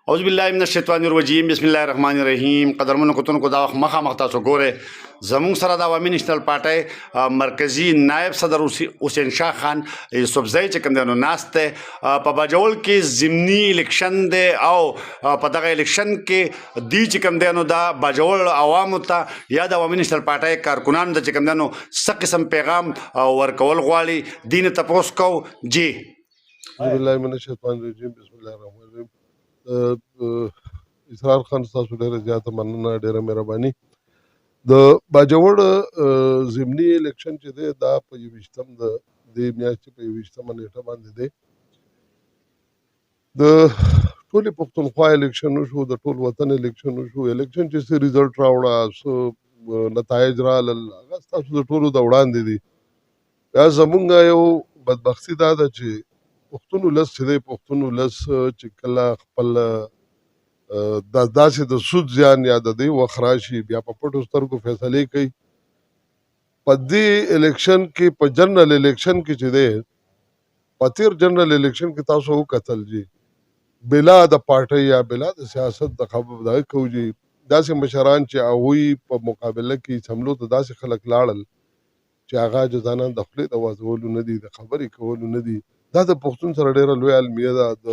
औज़ुबिल्लाहि मिनश्शैतानिर्रजीम बिस्मिल्लाहिर्रहमानिर्रहीम कदरमन कुतन को दाव मखा मख्ता सो गोरे जमुंग सरा द अवामी नेशनल पार्टी मरकजी नायब सदर हुसैन शाह खान यूसुफजई चकम दे नास्ते पबाजोल के ज़िमनी इलेक्शन दे आओ पदगा इलेक्शन के दी चकम दे दा बाजोल आवाम ता या द अवामी नेशनल पार्टी कारकुनान द चकम दे स किस्म पैगाम वर्कवल ग्वाली दीन तपोस को जी औज़ुबिल्लाहि मिनश्शैतानिर्रजीम बिस्मिल्लाहिर्रहमानिर्रहीम इसरार खान तاسو ډیره زیاته مننه ډیره مهرباني د باجوړ ضمني الیکشن چې دی دا په 21م د میاشتې په 21مه نیټه باندې دی د ټولې پښتونخوا الیکشن شو د ټول وطن الیکشن شو الیکشن چې څه ریزلټ راوړه سو نتایج رالل هغه ستاسو د ټولو د وړاندې دي یا زمونږ یو بدبختي دا ده چې پښتون ولس چې دی پښتون ولس چې کله خپل داسې د سود زیان یا د دې وخت راشي بیا په پټو سترګو فیصلې کوي په دې الیکشن کې په جنرال الیکشن کې چې دی په تیر جنرال الیکشن کې تاسو وکتل جی بلا د پارټۍ یا بلا د سیاست د خبرداری کوي جی داسې مشران چې هغوی په مقابله کې حملو ته داسې خلک لاړل چې هغه جزانان د خولې د وازولو نه دي د خبرې کولو نه دي دا د پښتون سره ډېره لویه المیه ده د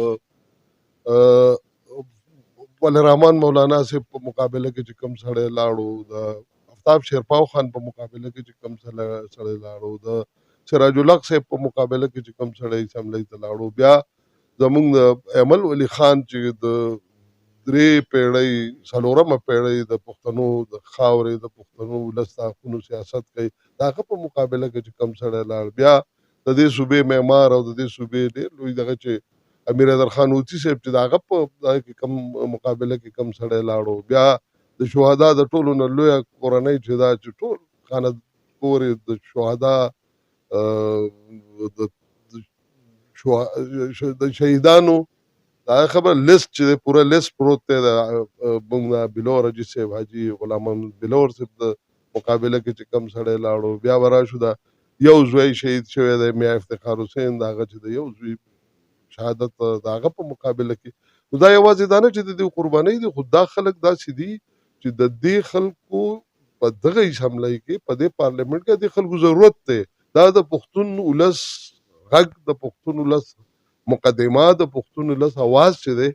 ولرحمان مولانا صاحب په مقابله کې چې کوم سړی لاړو د آفتاب شیرپاو خان په مقابله کې چې کوم سړی لاړو د سراج الحق صاحب په مقابله کې چې کوم سړی سملۍ ته لاړو بیا زمونږ د ایمل ولی خان چې د درې پیړۍ څلورمه پیړۍ د پښتنو د خاورې د پښتنو ولس د حقونو سیاست کوي د هغه په مقابله کې چې کوم سړی لاړ بیا د دې صوبې معمار او د دې صوبې ډېر لوی دغه چې امیر حیدر خان هوتي صاحب چې د هغه په کم مقابله کې کم سړی لاړو بیا د شهدا د ټولو نه لویه کورنۍ چې دا چې ټول خانه کور د شهدا د شهیدانو دا خبر لیست چې پوره لیست پروت دی د موږ بلور حاجي صاحب حاجي غلام محمد بلور صاحب د مقابله کې چې کم سړی لاړو بیا به راشو د یو زوی شهید شوی دی میا افتخار حسین د هغه چې د یو زوی شهادت د هغه په مقابله کې نو دا یوازې دا نه چې د دې قربانۍ دي خو دا خلک داسې دي چې د دې خلکو په دغه اسمبلی کې په دې پارلیمنټ کې د خلکو ضرورت دی دا د پښتون ولس غږ د پښتون ولس مقدمه د پښتون ولس اواز چې دی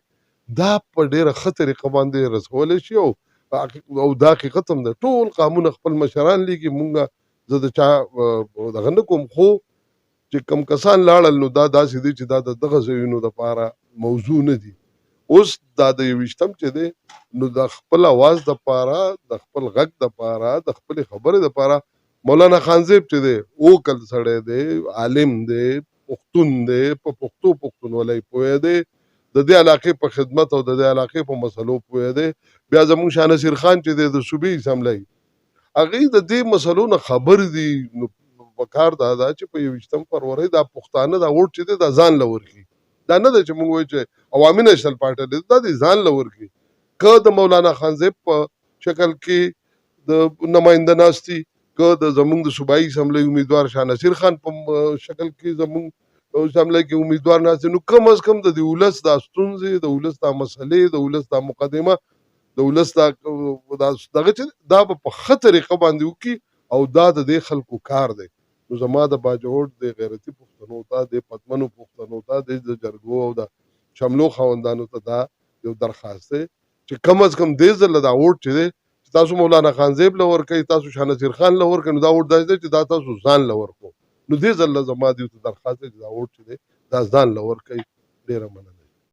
دا په ډېره ښه طریقه باندې رسولی شي او دا حقیقت هم ده ټول قامونه خپل مشران لیکي مونږ زه د چا دغه نه کوم خو چې کم کسان لاړل نو دا داسې دي چې دا د دغه ځایونو دپاره موضوع نه دي اوس دا د 21م چې دی نو د خپل اواز دپاره د خپل غږ دپاره د خپلې خبرې دپاره مولانا خانزیب چې دی اوکل سړی دی عالم دی پښتون دی په پښتو پښتونولۍ پوهه دی د دې علاقې په خدمت او د دې علاقې په مسلو پوهه دی بیا زموږ شاه نصیر خان چې دی د صوبې اسمبلی هغوی د دې مسلو نه خبر دي نو پکار دا ده چې په 21 فروری دا پښتانه دا ووټ چې دی دا ځان له ورکړي دا نه ده چې موږ وایو چې عوامي نیشنل پارټي دی دا د ځان له ورکړي که د مولانا خانزیب په شکل کې د نماینده ناستي که د زموږ د صوبایي اسمبلی امیدوار شاه نصیر خان په شکل کې زموږ اسمبلی کې امیدوار ناستي نو کم از کم د ولس دا ستونزې د ولس دا مسلې د ولس دا مقدمه د ولس دا دغه چې دا په ښه طریقه باندې وکړي او دا د دې خلکو کار دی نو زما د باجوړ د غیرتي پښتنو ته د پتمنو پښتنو ته د جرګو او د شملو خاوندانو ته دا یو درخواست دی چې کم از کم دې ځله دا ووټ چې دی چې تاسو مولانا خانزیب له ورکوئ تاسو شاه نصیر خان له ورکوئ نو دا ووټ داسې دی چې دا تاسو ځان له ورکړو نو دې ځله زما دې ته درخواست دی چې دا ووټ چې دی دا ځان له ورکوئ ډېره مننه